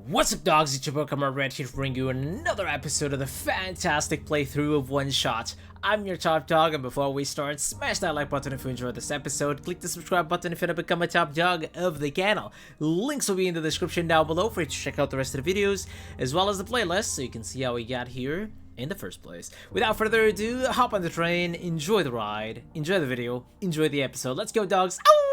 What's up, dogs? It's your boy Akamarured here to bring you another episode of the fantastic playthrough of OneShot. I'm your top dog, and before we start, smash that like button if you enjoyed this episode. Click the subscribe button if you want to become a top dog of the channel. Links will be in the description down below for you to check out the rest of the videos, as well as the playlist, so you can see how we got here in the first place. Without further ado, hop on the train, enjoy the ride, enjoy the video, enjoy the episode. Let's go, dogs! Ow!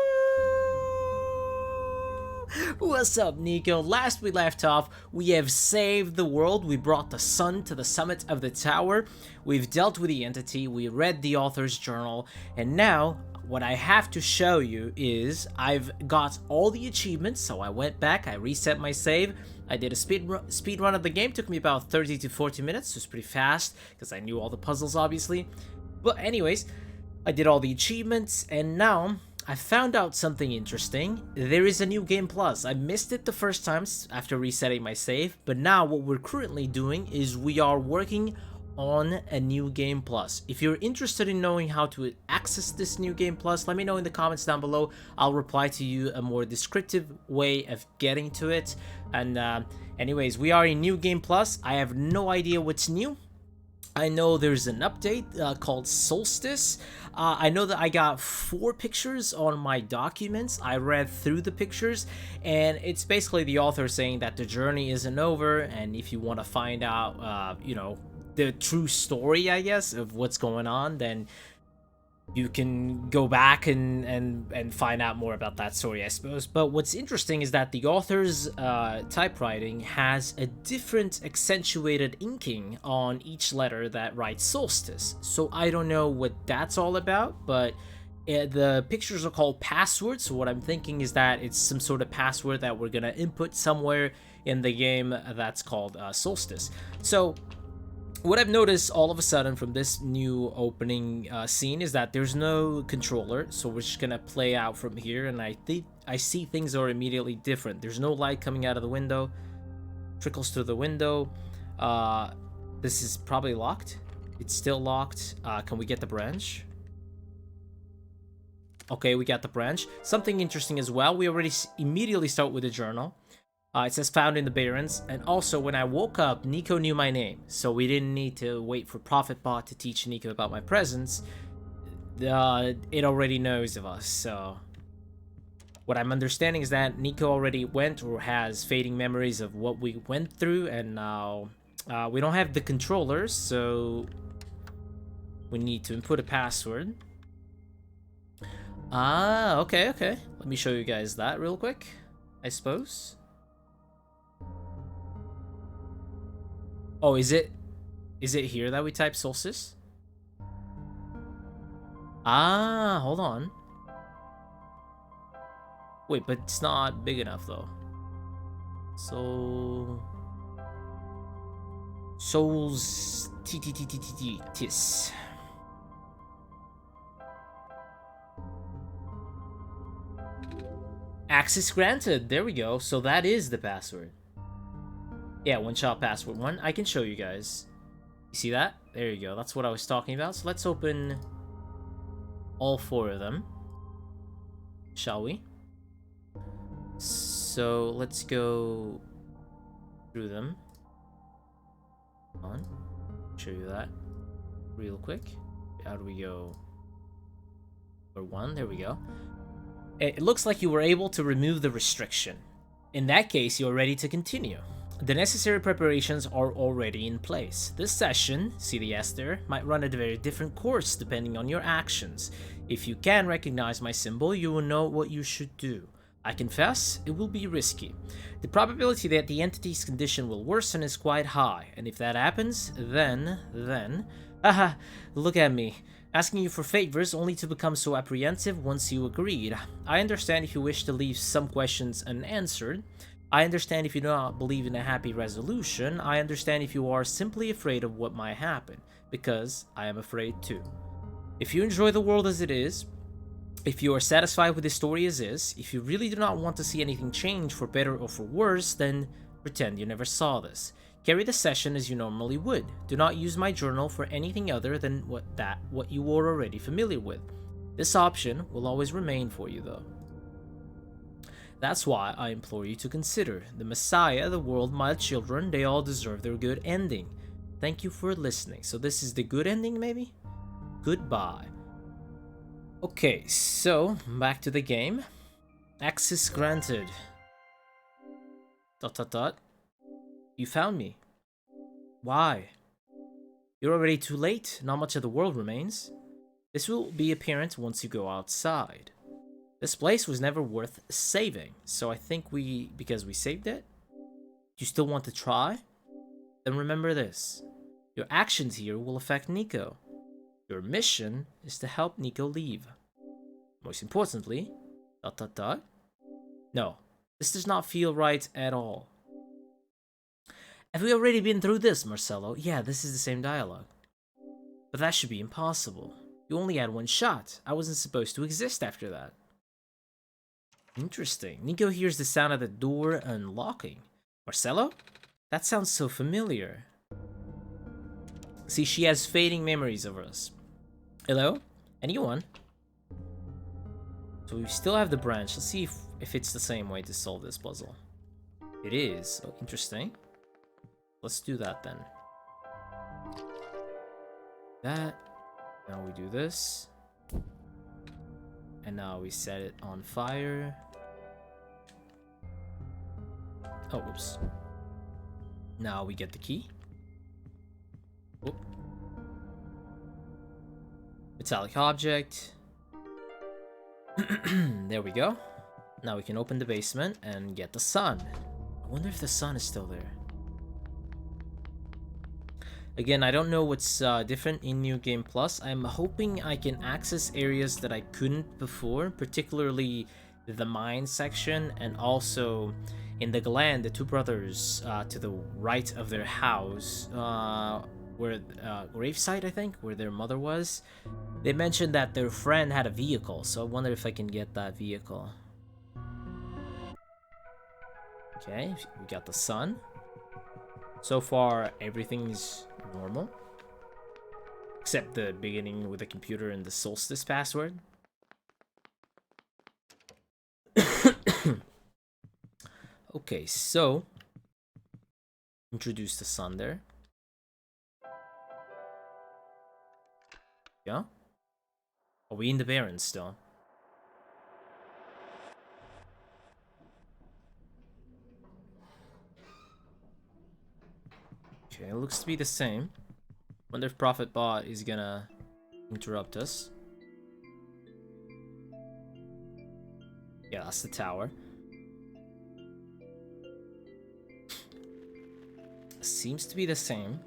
What's up, Niko? Last we left off, we have saved the world, we brought the sun to the summit of the tower, we've dealt with the entity, we read the author's journal, and now, what I have to show you is, I've got all the achievements, so I went back, I reset my save, I did a speed run of the game, took me about 30 to 40 minutes, so it's pretty fast, because I knew all the puzzles, obviously. But anyways, I did all the achievements, and now I found out something interesting. There is a new game plus. I missed it the first time after resetting my save, but now what we're currently doing is we are working on a new game plus. If you're interested in knowing how to access this new game plus, let me know in the comments down below. I'll reply to you a more descriptive way of getting to it. And anyways, we are in new game plus. I have no idea what's new. I know there's an update called Solstice. I know that I got 4 pictures on my documents. I read through the pictures, and it's basically the author saying that the journey isn't over, and if you want to find out, you know, the true story, I guess, of what's going on, then you can go back and find out more about that story, I suppose. But what's interesting is that the author's typewriting has a different accentuated inking on each letter that writes Solstice. So I don't know what that's all about, but the pictures are called passwords. So what I'm thinking is that it's some sort of password that we're gonna input somewhere in the game that's called Solstice. So what I've noticed all of a sudden from this new opening scene is that there's no controller, so we're just gonna play out from here, and I think I see things are immediately different. There's no light coming out of the window, trickles through the window. This is probably locked. It's still locked. Can we get the branch? Okay, we got the branch. Something interesting as well, we already immediately start with the journal. It says found in the Barrens, and also when I woke up, Niko knew my name, so we didn't need to wait for ProfitBot to teach Niko about my presence. It already knows of us, so what I'm understanding is that Niko already went or has fading memories of what we went through, and now we don't have the controllers, so we need to input a password. Okay. Let me show you guys that real quick, I suppose. Oh, is it here that we type Solstice? Hold on. Wait, but it's not big enough though. So Souls tis. Access granted. There we go. So that is the password. Yeah, OneShot password 1. I can show you guys. You see that? There you go. That's what I was talking about. So let's open all 4 of them. Shall we? So let's go through them. Hold on. Show you that real quick. How do we go? For 1. There we go. It looks like you were able to remove the restriction. In that case, you're ready to continue. The necessary preparations are already in place. This session, see the S there, might run at a very different course depending on your actions. If you can recognize my symbol, you will know what you should do. I confess, it will be risky. The probability that the entity's condition will worsen is quite high, and if that happens, then... Haha, look at me. Asking you for favors only to become so apprehensive once you agreed. I understand if you wish to leave some questions unanswered. I understand if you do not believe in a happy resolution. I understand if you are simply afraid of what might happen, because I am afraid too. If you enjoy the world as it is, if you are satisfied with the story as is, if you really do not want to see anything change for better or for worse, then pretend you never saw this. Carry the session as you normally would. Do not use my journal for anything other than what you are already familiar with. This option will always remain for you though. That's why I implore you to consider. The Messiah, the world, my children, they all deserve their good ending. Thank you for listening. So this is the good ending, maybe? Goodbye. Okay, so back to the game. Access granted. ... You found me. Why? You're already too late. Not much of the world remains. This will be apparent once you go outside. This place was never worth saving, so I think because we saved it? You still want to try? Then remember this. Your actions here will affect Niko. Your mission is to help Niko leave. Most importantly, ... No, this does not feel right at all. Have we already been through this, Marcelo? Yeah, this is the same dialogue. But that should be impossible. You only had one shot. I wasn't supposed to exist after that. Interesting. Niko hears the sound of the door unlocking. Marcelo? That sounds so familiar. See, she has fading memories of us. Hello? Anyone? So we still have the branch. Let's see if it's the same way to solve this puzzle. It is. Oh, interesting. Let's do that then. That. Now we do this. And now we set it on fire. Oh, whoops. Now we get the key. Whoop. Metallic object. There we go. Now we can open the basement and get the sun. I wonder if the sun is still there. Again, I don't know what's different in New Game Plus. I'm hoping I can access areas that I couldn't before, particularly the mine section, and also in the Glen, the two brothers to the right of their house, where gravesite, I think, where their mother was. They mentioned that their friend had a vehicle, so I wonder if I can get that vehicle. Okay, we got the sun. So far, everything's normal. Except the beginning with the computer and the solstice password. Okay, so introduce the sun there. Yeah? Are we in the Barrens still? Okay, it looks to be the same. Wonder if Prophet Bot is gonna interrupt us. Yeah, that's the tower. Seems to be the same.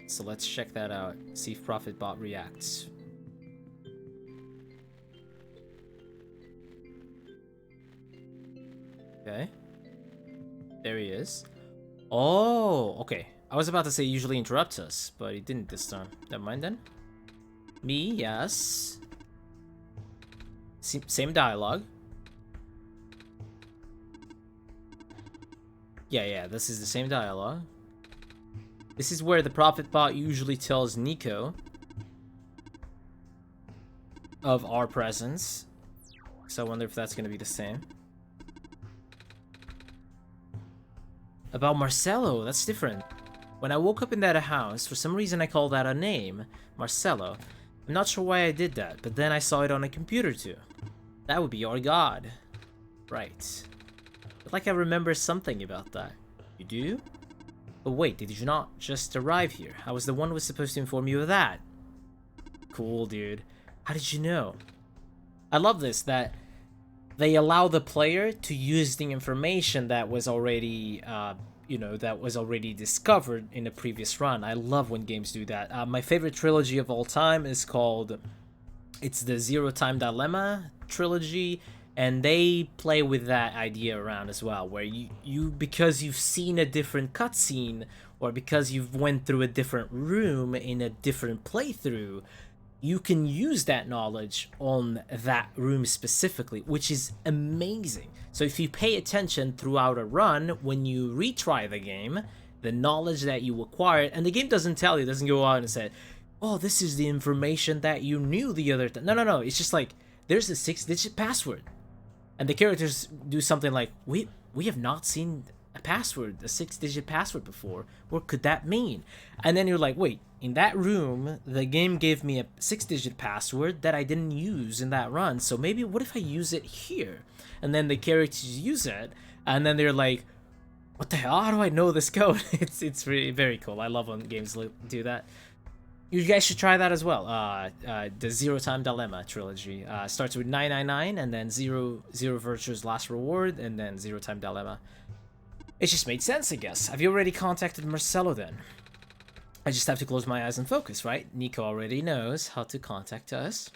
So let's check that out. See if Prophet Bot reacts. Okay. There he is. Oh, okay. I was about to say usually interrupts us, but he didn't this time. Never mind then. Me, yes. Same dialogue. Yeah, this is the same dialogue. This is where the Prophet Bot usually tells Niko of our presence. So I wonder if that's going to be the same. About Marcelo, that's different. When I woke up in that house, for some reason I called that a name, Marcelo. I'm not sure why I did that, but then I saw it on a computer too. That would be our god. Right. But like I remember something about that. You do? But wait, did you not just arrive here? I was the one who was supposed to inform you of that. Cool, dude. How did you know? I love this, that they allow the player to use the information that was already, that was already discovered in a previous run. I love when games do that. My favorite trilogy of all time is called, it's the Zero Time Dilemma trilogy, and they play with that idea around as well, where you because you've seen a different cutscene, or because you've went through a different room in a different playthrough, you can use that knowledge on that room specifically, which is amazing. So if you pay attention throughout a run, when you retry the game, the knowledge that you acquired, and the game doesn't tell you, doesn't go out and say, oh, this is the information that you knew the other time. No, it's just like, there's a 6-digit password. And the characters do something like, we have not seen a password, a 6-digit password before. What could that mean? And then you're like, wait, in that room, the game gave me a 6-digit password that I didn't use in that run. So maybe what if I use it here? And then the characters use it, and then they're like, what the hell? How do I know this code? It's really very cool. I love when games do that. You guys should try that as well. The Zero Time Dilemma trilogy starts with 999, and then Zero Virtue's Last Reward, and then Zero Time Dilemma. It just made sense, I guess. Have you already contacted Marcelo then? I just have to close my eyes and focus, right? Niko already knows how to contact us.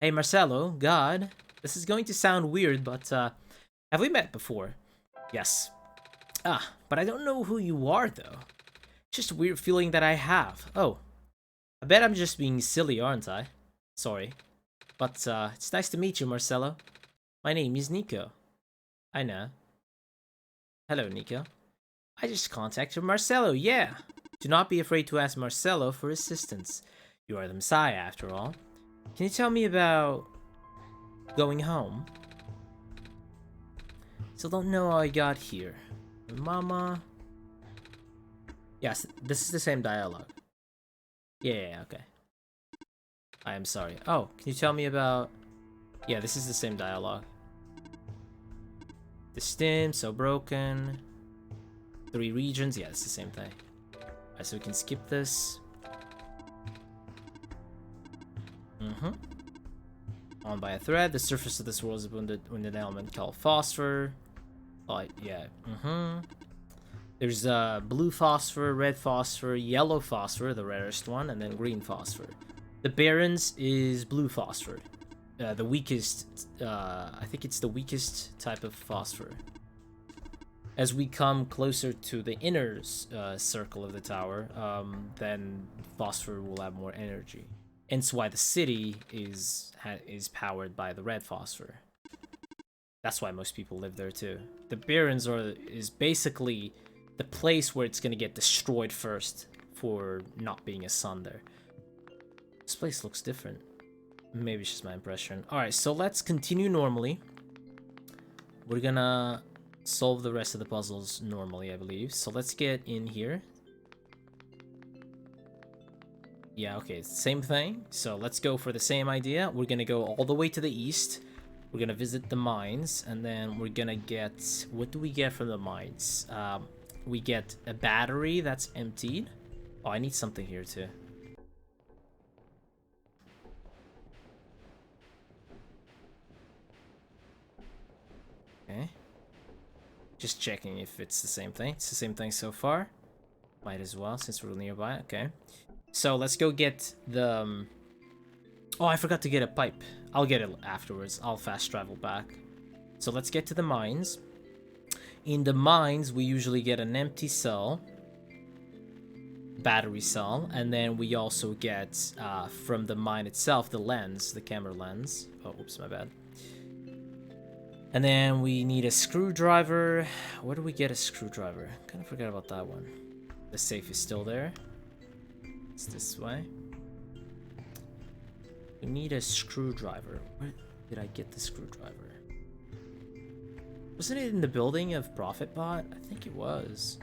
Hey Marcelo, God, this is going to sound weird, but have we met before? Yes. But I don't know who you are though. Just a weird feeling that I have. Oh, I bet I'm just being silly, aren't I? Sorry. But it's nice to meet you, Marcelo. My name is Niko. I know. Hello, Niko. I just contacted Marcelo, yeah. Do not be afraid to ask Marcelo for assistance. You are the Messiah, after all. Can you tell me about going home? Still don't know how I got here. Mama... Yes, this is the same dialogue. Yeah, okay. I am sorry. Oh, can you tell me about... Yeah, this is the same dialogue. The stim, so broken. 3 regions, yeah, it's the same thing. Alright, so we can skip this. On by a thread, the surface of this world is wounded with an element called phosphor. Like, yeah, There's blue phosphor, red phosphor, yellow phosphor, the rarest one, and then green phosphor. The Barons is blue phosphor. The weakest, I think it's the weakest type of phosphor. As we come closer to the inner circle of the tower, then phosphor will have more energy. Hence why the city is powered by the red phosphor. That's why most people live there too. The Barons is basically the place where it's gonna get destroyed first for not being a sun there. This place looks different. Maybe it's just my impression. Alright, so let's continue normally. We're gonna solve the rest of the puzzles normally, I believe. So let's get in here. Yeah, okay, same thing. So let's go for the same idea. We're gonna go all the way to the east. We're gonna visit the mines, and then we're gonna get... What do we get from the mines? We get a battery that's emptied. Oh, I need something here too. Okay. Just checking if it's the same thing. It's the same thing so far. Might as well, since we're nearby. Okay. So let's go get the... Oh, I forgot to get a pipe. I'll get it afterwards. I'll fast travel back. So let's get to the mines. In the mines, we usually get an empty cell, battery cell, and then we also get from the mine itself the lens, the camera lens. Oh, oops, my bad. And then we need a screwdriver. Where do we get a screwdriver? Kind of forgot about that one. The safe is still there. It's this way. We need a screwdriver. Where did I get the screwdriver? Wasn't it in the building of ProfitBot? I think it was.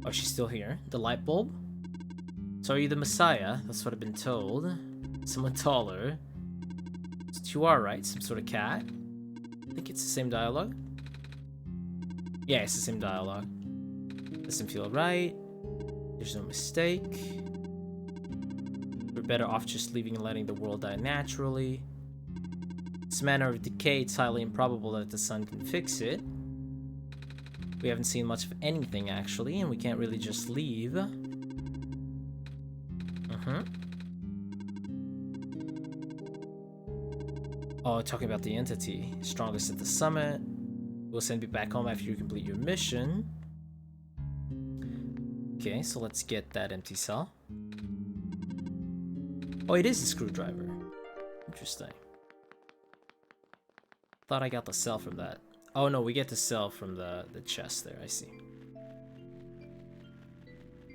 Oh, she's still here. The light bulb? So are you the Messiah? That's what I've been told. Someone taller. That's what you are, right? Some sort of cat? I think it's the same dialogue. Yeah, it's the same dialogue. Doesn't feel right. There's no mistake. We're better off just leaving and letting the world die naturally. This manner of decay, it's highly improbable that the sun can fix it. We haven't seen much of anything, actually, and we can't really just leave. Oh, talking about the entity. Strongest at the summit. We'll send you back home after you complete your mission. Okay, so let's get that empty cell. Oh, it is a screwdriver. Interesting. Thought I got the cell from that. Oh no, we get the cell from the chest there, I see.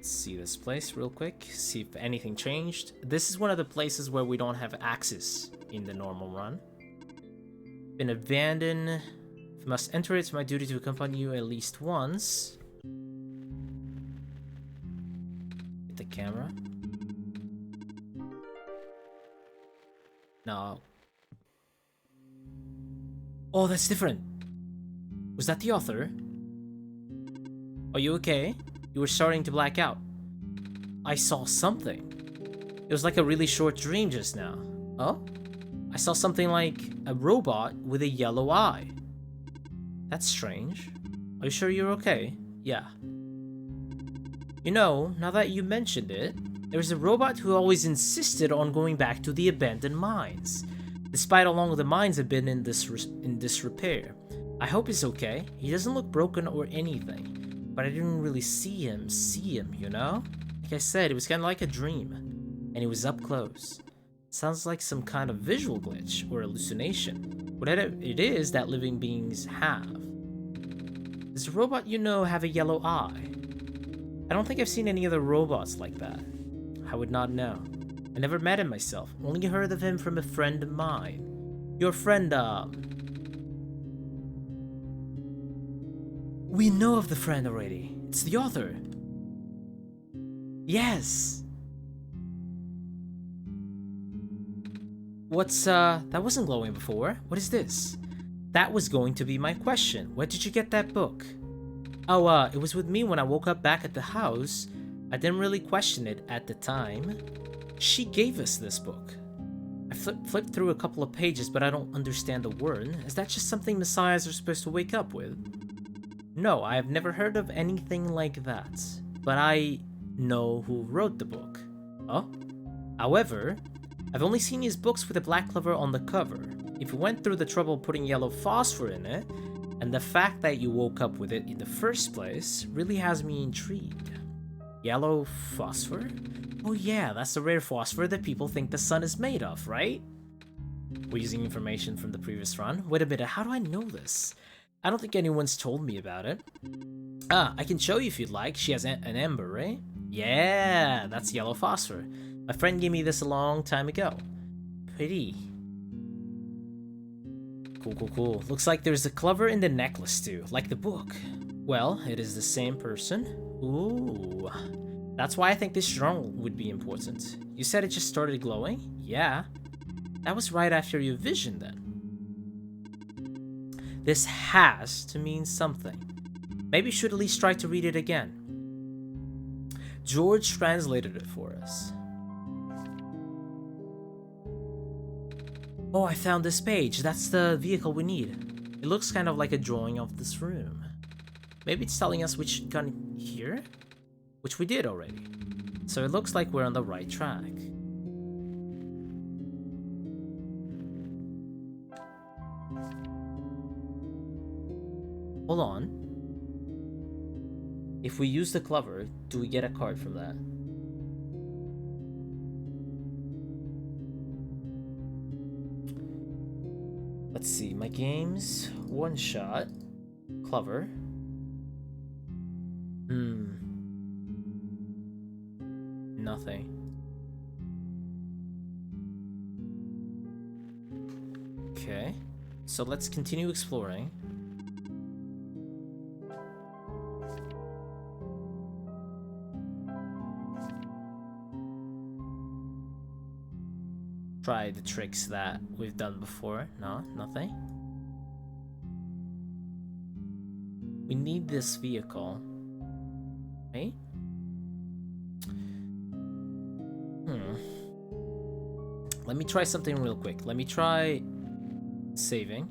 Let's see this place real quick, see if anything changed. This is one of the places where we don't have access in the normal run. Been abandoned. If you must enter, it's my duty to accompany you at least once. Hit the camera. No. Oh, that's different. Was that the author? Are you okay? You were starting to black out. I saw something. It was like a really short dream just now. Oh? I saw something like a robot with a yellow eye. That's strange. Are you sure you're okay? Yeah. You know, now that you mentioned it, there's a robot who always insisted on going back to the abandoned mines, despite how long the mines have been in disrepair. I hope he's okay. He doesn't look broken or anything, but I didn't really see him, you know? Like I said, it was kind of like a dream, and he was up close. Sounds like some kind of visual glitch or hallucination. Whatever it is that living beings have. Does the robot you know have a yellow eye? I don't think I've seen any other robots like that. I would not know. I never met him myself, only heard of him from a friend of mine. Your friend, We know of the friend already. It's the author. Yes! What's, that wasn't glowing before. What is this? That was going to be my question. Where did you get that book? Oh, it was with me when I woke up back at the house. I didn't really question it at the time. She gave us this book. I flipped through a couple of pages, but I don't understand a word. Is that just something messiahs are supposed to wake up with? No, I have never heard of anything like that. But I know who wrote the book. Oh? However, I've only seen his books with a black cover on the cover. If you went through the trouble putting yellow phosphor in it, and the fact that you woke up with it in the first place really has me intrigued. Yellow phosphor? Oh yeah, that's the rare phosphor that people think the sun is made of, right? We're using information from the previous run. Wait a minute, how do I know this? I don't think anyone's told me about it. Ah, I can show you if you'd like. She has an ember, right? Yeah, that's yellow phosphor. My friend gave me this a long time ago. Pretty. Cool. Looks like there's a clover in the necklace too, like the book. Well, it is the same person. Ooh. That's why I think this journal would be important. You said it just started glowing? Yeah. That was right after your vision then. This has to mean something. Maybe you should at least try to read it again. George translated it for us. Oh, I found this page. That's the vehicle we need. It looks kind of like a drawing of this room. Maybe it's telling us which gun here? Which we did already. So it looks like we're on the right track. Hold on. If we use the clover, do we get a card from that? Let's see, my games, OneShot, clover. Nothing. Okay, so let's continue exploring. Try the tricks that we've done before. No, nothing. We need this vehicle. Right? Let me try something real quick. Let me try saving.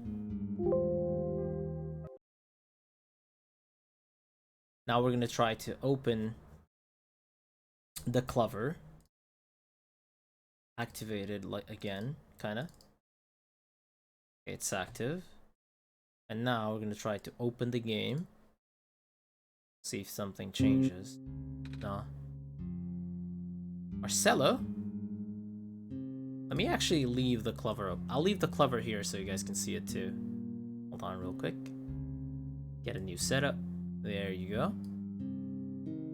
Now we're gonna try to open the clover. Activated like again, kinda. It's active. And now we're gonna try to open the game. See if something changes. No. Marcelo? Let me actually leave the clover up. I'll leave the clover here so you guys can see it too. Hold on real quick. Get a new setup. There you go.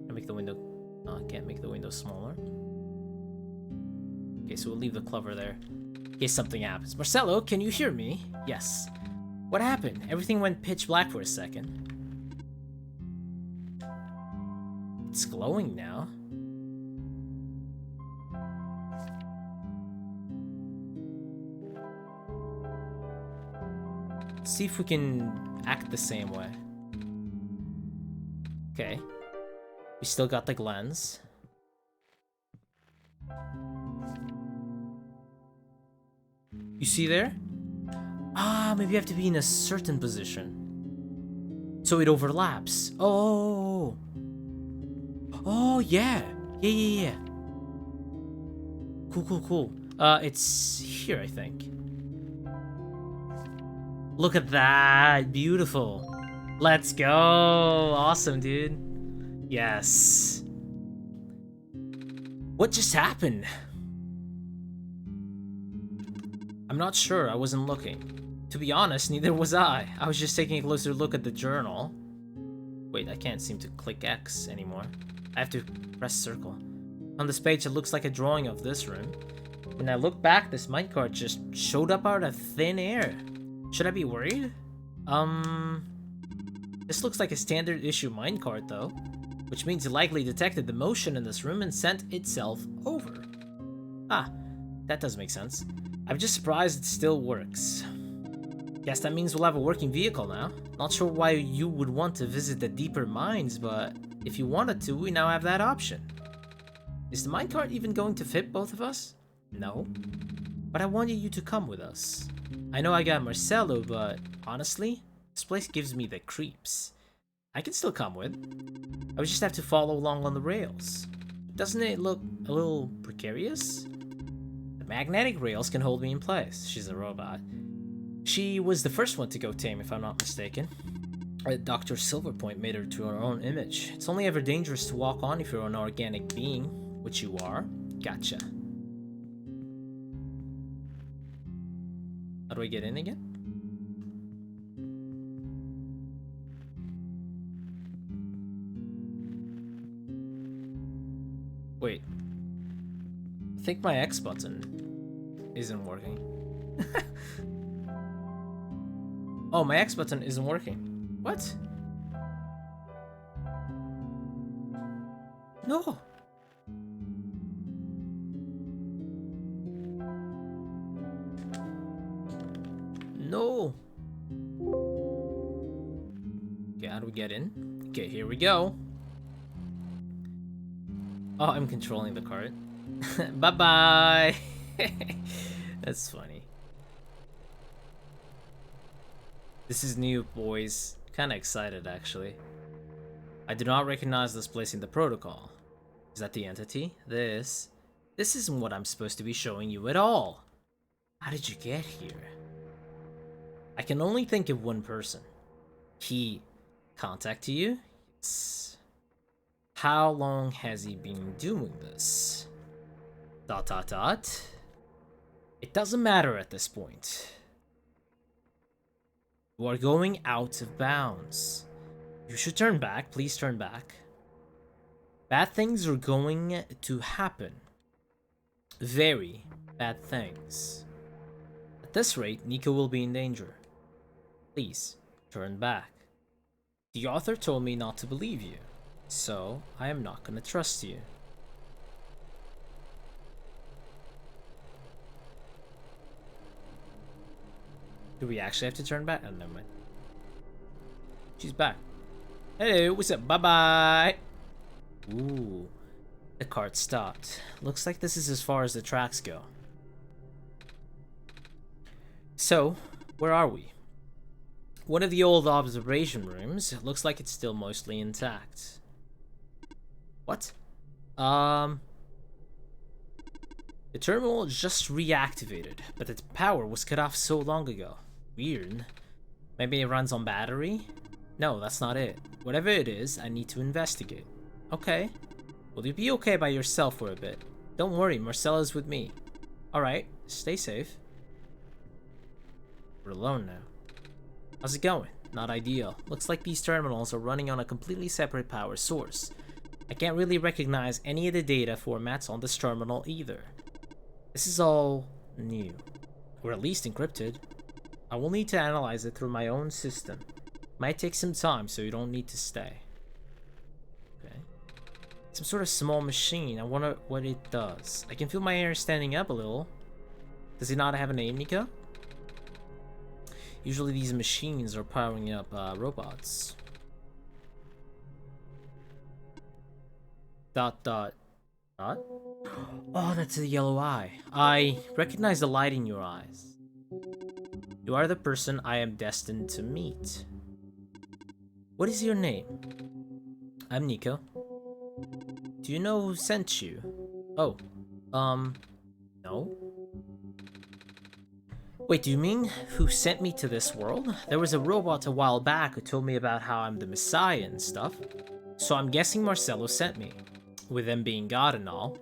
I'll make the window. I can't make the window smaller. Okay, so we'll leave the clover there in case something happens. Marcelo, can you hear me? Yes. What happened? Everything went pitch black for a second. It's glowing now. Let's see if we can act the same way. Okay. We still got the lens. You see there? Ah, maybe you have to be in a certain position. So it overlaps. Oh. Oh, yeah. Yeah. Cool. It's here, I think. Look at that. Beautiful. Let's go. Awesome, dude. Yes. What just happened? I'm not sure. I wasn't looking. To be honest, neither was I. I was just taking a closer look at the journal. Wait, I can't seem to click X anymore. I have to press circle. On this page, it looks like a drawing of this room. When I look back, this minecart just showed up out of thin air. Should I be worried? This looks like a standard issue minecart though, which means it likely detected the motion in this room and sent itself over. Ah, that does make sense. I'm just surprised it still works. Guess that means we'll have a working vehicle now. Not sure why you would want to visit the deeper mines, but if you wanted to, we now have that option. Is the minecart even going to fit both of us? No. But I wanted you to come with us. I know I got Marcelo, but honestly, this place gives me the creeps. I can still come with. I would just have to follow along on the rails. Doesn't it look a little precarious? The magnetic rails can hold me in place. She's a robot. She was the first one to go tame, if I'm not mistaken. Dr. Silverpoint made her to her own image. It's only ever dangerous to walk on if you're an organic being, which you are. Gotcha. How do I get in again? Wait. I think my X button isn't working. Oh, my X button isn't working. What? No. No. Okay, how do we get in? Okay, here we go. Oh, I'm controlling the cart. Bye-bye. That's funny. This is new, boys. Kinda excited, actually. I do not recognize this place in the protocol. Is that the entity? This isn't what I'm supposed to be showing you at all. How did you get here? I can only think of one person. He contacted you? Yes. How long has he been doing this? ... It doesn't matter at this point. You are going out of bounds. You should turn back. Please turn back. Bad things are going to happen. Very bad things. At this rate, Niko will be in danger. Please, turn back. The author told me not to believe you, so I am not going to trust you. Do we actually have to turn back? Oh, never mind. She's back. Hello, what's up? Bye-bye. Ooh, the cart stopped. Looks like this is as far as the tracks go. So, where are we? One of the old observation rooms. It looks like it's still mostly intact. What? The terminal just reactivated, but its power was cut off so long ago. Weird. Maybe it runs on battery? No, that's not it. Whatever it is, I need to investigate. Okay. Will you be okay by yourself for a bit? Don't worry, Marcella's with me. Alright, stay safe. We're alone now. How's it going? Not ideal. Looks like these terminals are running on a completely separate power source. I can't really recognize any of the data formats on this terminal either. This is all new, or at least encrypted. I will need to analyze it through my own system. Might take some time, so you don't need to stay. Okay. Some sort of small machine. I wonder what it does. I can feel my hair standing up a little. Does it not have a name, Niko? Usually these machines are powering up robots. ... Oh, that's a yellow eye. I recognize the light in your eyes. You are the person I am destined to meet. What is your name? I'm Niko. Do you know who sent you? Oh, no. Wait, do you mean who sent me to this world? There was a robot a while back who told me about how I'm the Messiah and stuff. So I'm guessing Marcelo sent me. With them being God and all. ...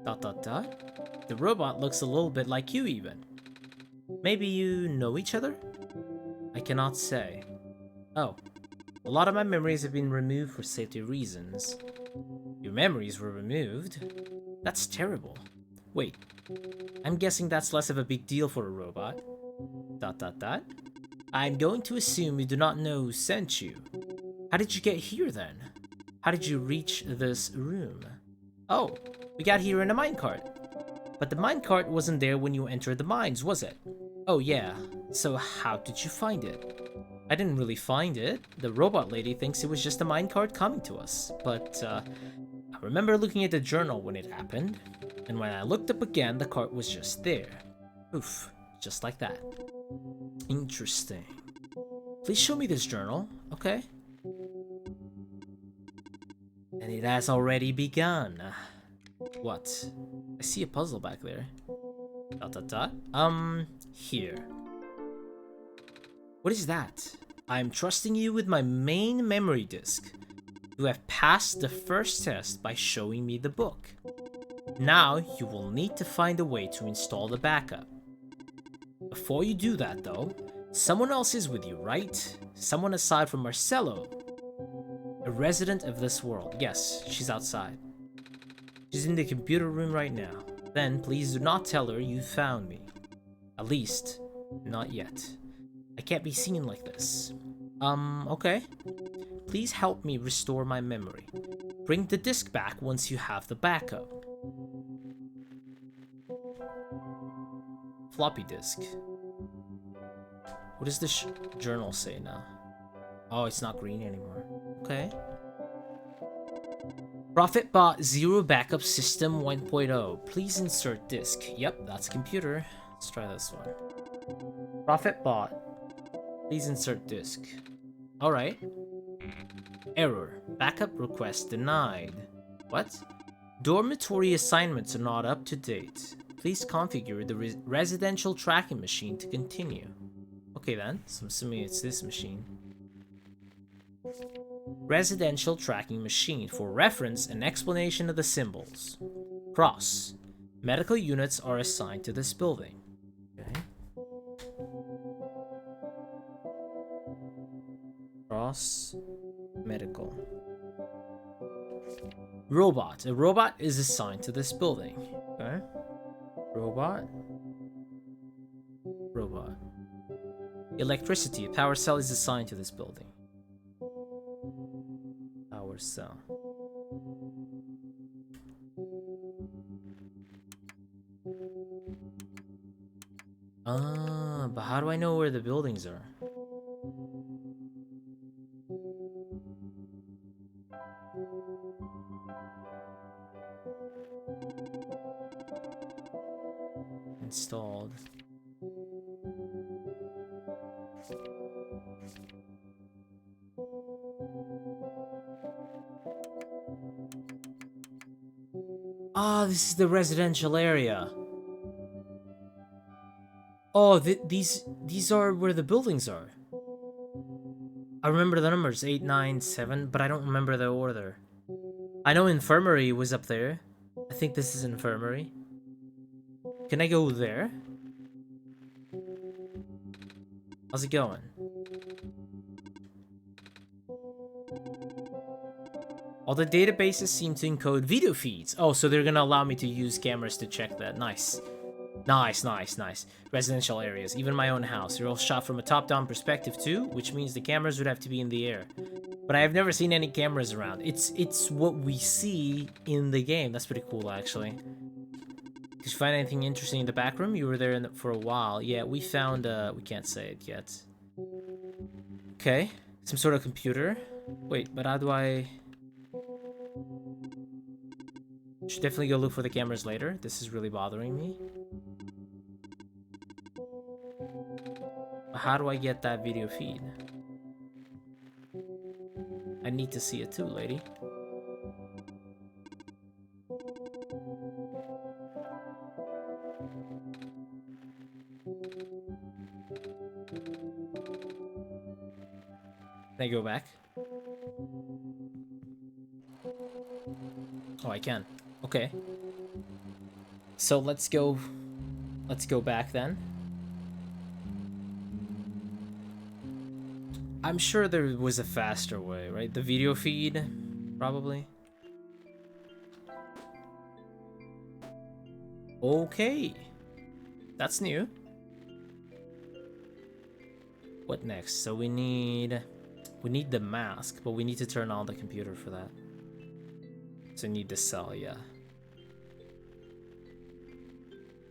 The robot looks a little bit like you even. Maybe you know each other? I cannot say. Oh. A lot of my memories have been removed for safety reasons. Your memories were removed? That's terrible. Wait. I'm guessing that's less of a big deal for a robot. ... I'm going to assume you do not know who sent you. How did you get here then? How did you reach this room? Oh, we got here in a minecart. But the minecart wasn't there when you entered the mines, was it? Oh yeah, so how did you find it? I didn't really find it. The robot lady thinks it was just a minecart coming to us. But I remember looking at the journal when it happened. And when I looked up again, the cart was just there. Oof, just like that. Interesting. Please show me this journal, okay? And it has already begun. What? I see a puzzle back there. ... Here. What is that? I'm trusting you with my main memory disk. You have passed the first test by showing me the book. Now you will need to find a way to install the backup. Before you do that though, someone else is with you, right? Someone aside from Marcelo. A resident of this world. Yes, she's outside. She's in the computer room right now. Then please do not tell her you found me. At least, not yet. I can't be seen like this. Okay. Please help me restore my memory. Bring the disk back once you have the backup. Floppy disk. What does this journal say now? Oh, it's not green anymore. Okay. Profitbot Zero Backup System 1.0. Please insert disk. Yep, that's computer. Let's try this one. Profitbot. Please insert disk. Alright. Error. Backup request denied. What? Dormitory assignments are not up to date. Please configure the residential tracking machine to continue. Okay then, so I'm assuming it's this machine. Residential tracking machine. For reference and explanation of the symbols. Cross. Medical units are assigned to this building. Okay. Cross. Medical. Robot. A robot is assigned to this building. Okay. Robot. Robot. Electricity. A power cell is assigned to this building. Power cell. But how do I know where the buildings are? Installed. Ah, this is the residential area. Oh, these are where the buildings are. I remember the numbers 8, 9, 7, but I don't remember the order. I know infirmary was up there. I think this is infirmary. Can I go there? How's it going? All the databases seem to encode video feeds. Oh, so they're gonna allow me to use cameras to check that. Nice. Nice, nice, nice. Residential areas, even my own house. They're all shot from a top-down perspective too, which means the cameras would have to be in the air. But I have never seen any cameras around. It's what we see in the game. That's pretty cool, actually. Did you find anything interesting in the back room? You were there for a while. Yeah, we found, we can't say it yet. Okay, some sort of computer. Wait, but how do I... Should definitely go look for the cameras later. This is really bothering me. How do I get that video feed? I need to see it too, lady. Can I go back? Oh, I can. Okay. So let's go back then. I'm sure there was a faster way, right? The video feed, probably. Okay. That's new. What next? So we need the mask, but we need to turn on the computer for that. So we need the cell, yeah.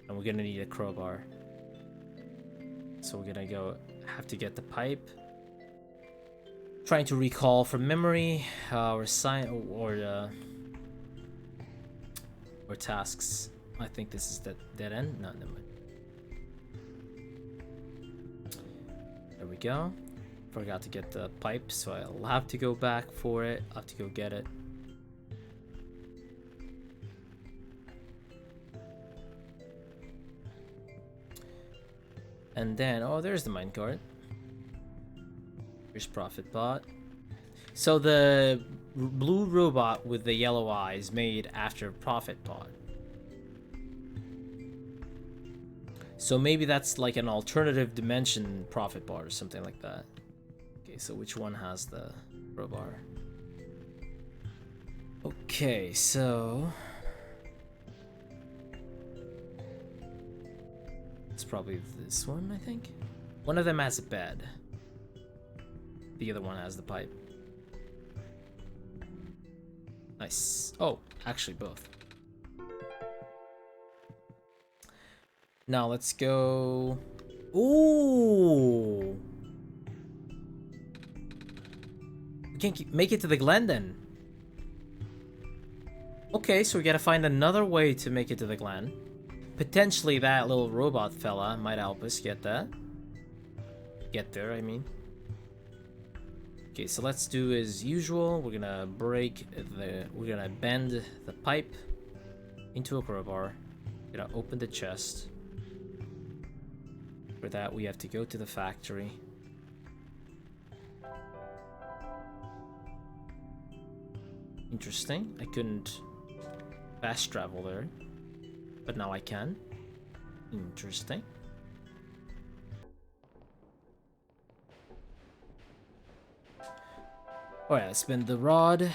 And we're gonna need a crowbar. So we're gonna have to get the pipe. Trying to recall from memory or tasks. I think this is the dead end. No, never mind. There we go. Forgot to get the pipe, so I'll have to go back for it. I'll have to go get it. And then, oh, there's the minecart. Here's Profit Bot. So the blue robot with the yellow eyes made after Profit Bot. So maybe that's like an alternative dimension Profit Bot or something like that. Okay, so which one has the crowbar? Okay, so it's probably this one, I think. One of them has a bed. The other one has the pipe. Nice. Oh, actually both. Now let's go. Ooh. We can't make it to the Glen then. Okay, so we gotta find another way to make it to the Glen. Potentially that little robot fella might help us get that. Get there, I mean. Okay, so let's do as usual. We're gonna we're gonna bend the pipe into a crowbar. We're gonna open the chest. For that, we have to go to the factory. Interesting. I couldn't fast travel there, but now I can. Interesting. Oh yeah, spin the rod.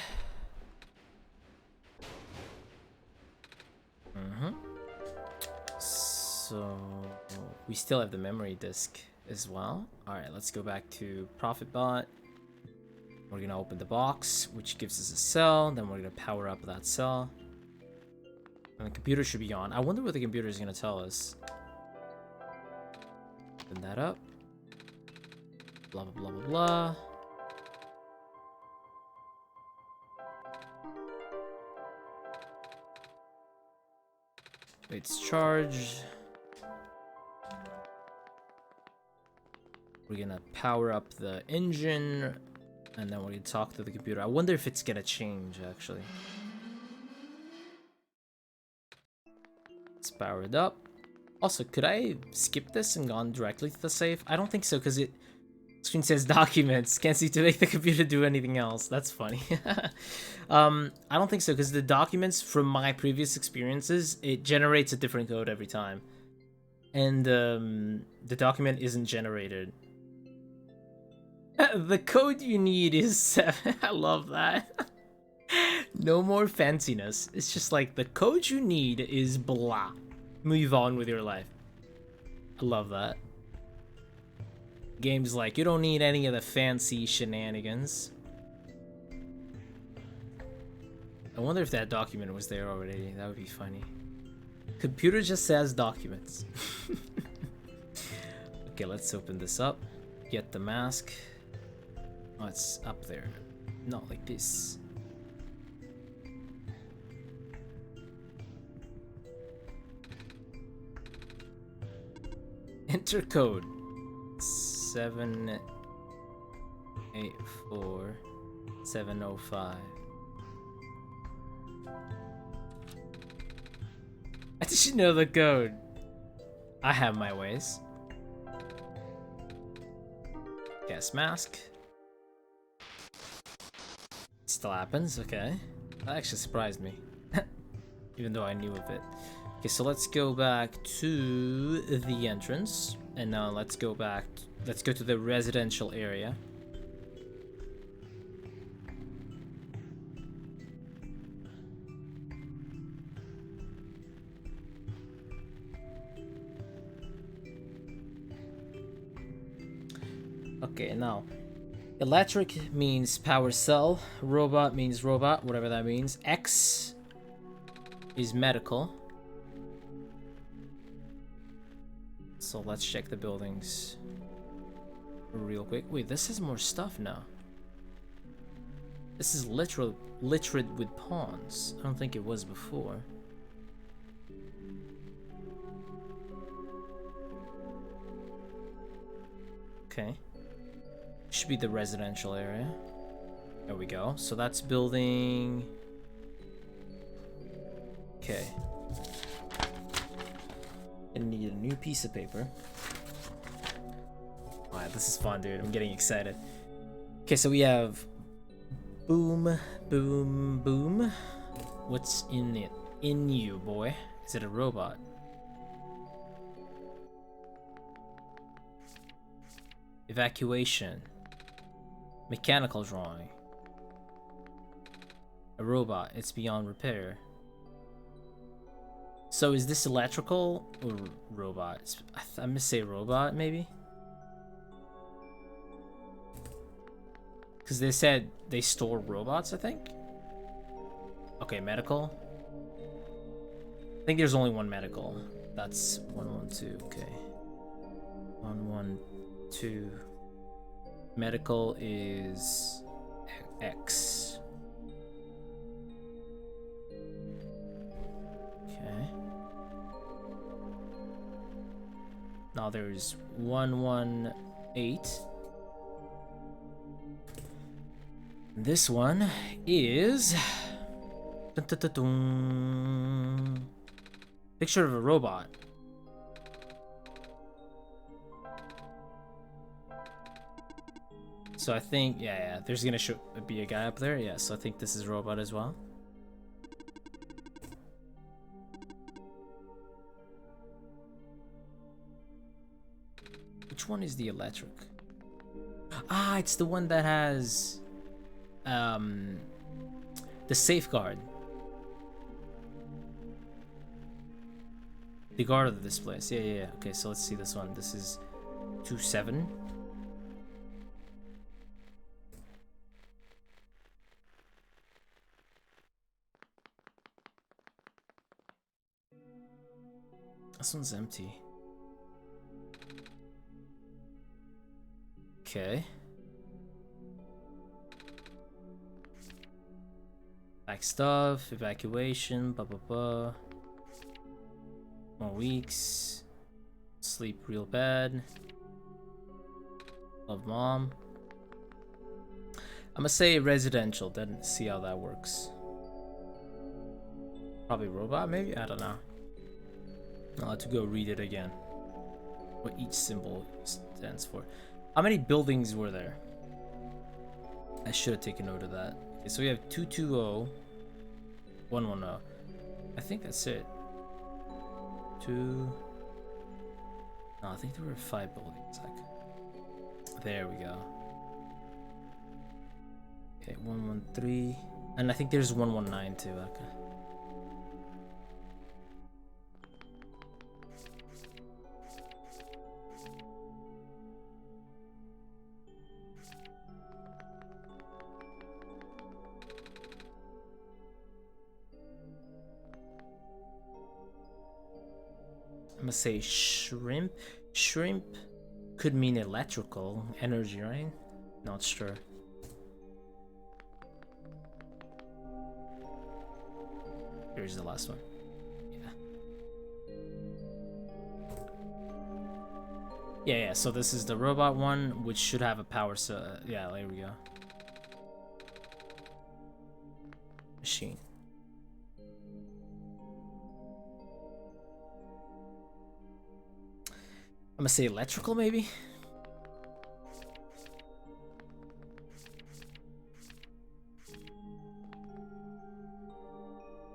So we still have the memory disk as well. Alright, let's go back to ProfitBot. We're gonna open the box, which gives us a cell. Then we're gonna power up that cell. And the computer should be on. I wonder what the computer is gonna tell us. Open that up. Blah, blah, blah, blah, blah. It's charged. We're gonna power up the engine, and then we're gonna talk to the computer. I wonder if it's gonna change, actually. It's powered up. Also, could I skip this and gone directly to the save? I don't think so, because it screen says documents. Can't see to make the computer do anything else. That's funny. I don't think so, because the documents from my previous experiences, it generates a different code every time. And the document isn't generated. The code you need is 7. I love that. No more fanciness. It's just like the code you need is blah. Move on with your life. I love that. Game's like, you don't need any of the fancy shenanigans. I wonder if that document was there already. That would be funny. Computer just says documents. Okay, let's open this up. Get the mask. Oh, it's up there. Not like this. Enter code 784705. I didn't know the code. I have my ways. Gas mask. Still happens, okay. That actually surprised me. Even though I knew of it. Okay, so let's go back to the entrance. And now let's go back. Let's go to the residential area. Okay, now electric means power cell, robot means robot, whatever that means. X is medical. So let's check the buildings real quick. Wait, this has more stuff now. This is littered with pawns. I don't think it was before. Okay. Should be the residential area. There we go. So that's building. Okay. I need a new piece of paper. Alright, this is fun, dude. I'm getting excited. Okay, so we have boom, boom, boom. What's in it? In you, boy. Is it a robot? Evacuation. Mechanical drawing. A robot. It's beyond repair. So is this electrical or robot? I'm gonna say robot, maybe? Because they said they store robots, I think? Okay, medical. I think there's only one medical. That's 112, okay. 112. Medical is X. Okay. Now there's 118. This one is picture of a robot. So I think, yeah, there's gonna be a guy up there. Yeah, so I think this is robot as well. Which one is the electric? Ah, it's the one that has the safeguard. The guard of this place. Yeah. Okay, so let's see this one. This is 27. This one's empty. Okay. Back stuff, evacuation, blah blah blah. More weeks. Sleep real bad. Love mom. I'm gonna say residential, then see how that works. Probably robot, maybe? I don't know. I'll have to go read it again. What each symbol stands for. How many buildings were there? I should have taken note of that. Okay, so we have 220, 110. I think that's it. No, I think there were 5 buildings. There we go. Okay, 113. And I think there's 119 too. Okay. I'm gonna say shrimp. Shrimp could mean electrical energy, right? Not sure. Here's the last one. Yeah, so this is the robot one, which should have a power, so yeah, there we go. Machine. I'm gonna say electrical, maybe?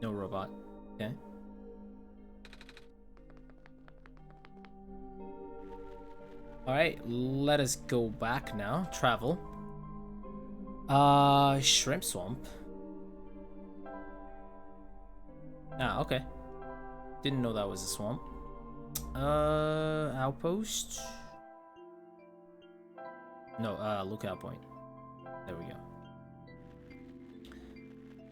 No robot. Okay. Alright, let us go back now. Travel. Shrimp swamp. Ah, okay. Didn't know that was a swamp. Outpost. No, lookout point. There we go.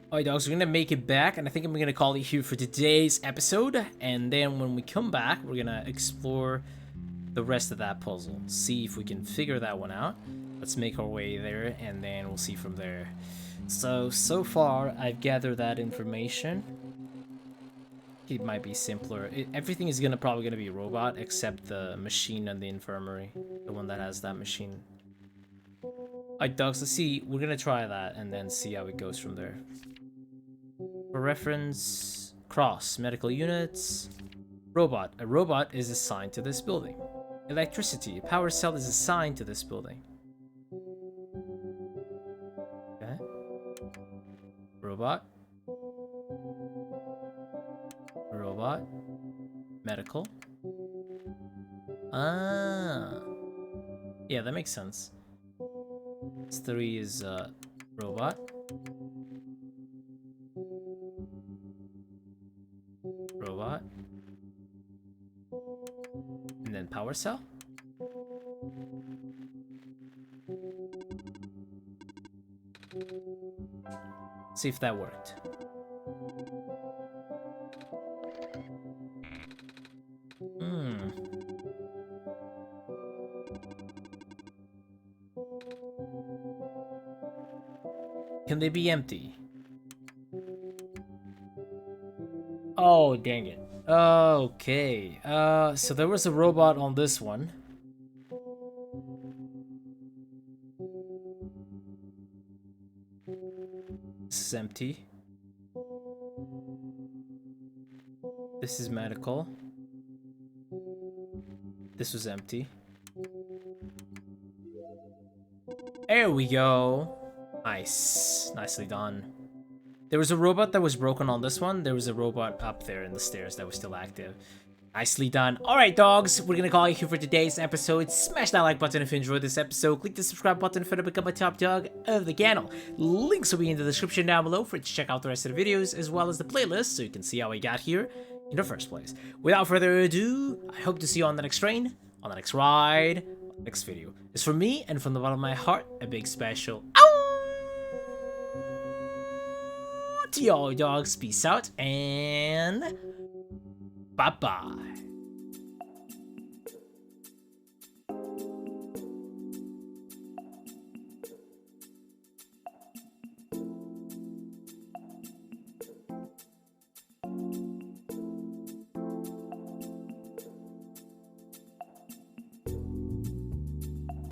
Alright, dogs, we're gonna make it back, and I think I'm gonna call it here for today's episode. And then when we come back, we're gonna explore the rest of that puzzle. See if we can figure that one out. Let's make our way there, and then we'll see from there. So far, I've gathered that information. It might be simpler. Everything is probably gonna be robot, except the machine and the infirmary. The one that has that machine. Alright, dogs, let's see. We're gonna try that, and then see how it goes from there. For reference, cross, medical units, robot. A robot is assigned to this building. Electricity, a power cell is assigned to this building. Okay. Robot. Robot. Medical. Ah. Yeah, that makes sense. This 3 is robot. Robot. And then power cell. See if that worked. Can they be empty? Oh, dang it. Okay. So there was a robot on this one. This is empty. This is medical. This was empty. There we go. Nice. Nicely done. There was a robot that was broken on this one. There was a robot up there in the stairs that was still active. Nicely done. Alright, dogs. We're gonna call it here for today's episode. Smash that like button if you enjoyed this episode. Click the subscribe button for to become a top dog of the channel. Links will be in the description down below for you to check out the rest of the videos as well as the playlist so you can see how we got here in the first place. Without further ado, I hope to see you on the next train, on the next ride, next video. It's from me and from the bottom of my heart, a big special to y'all dogs. Peace out and bye-bye.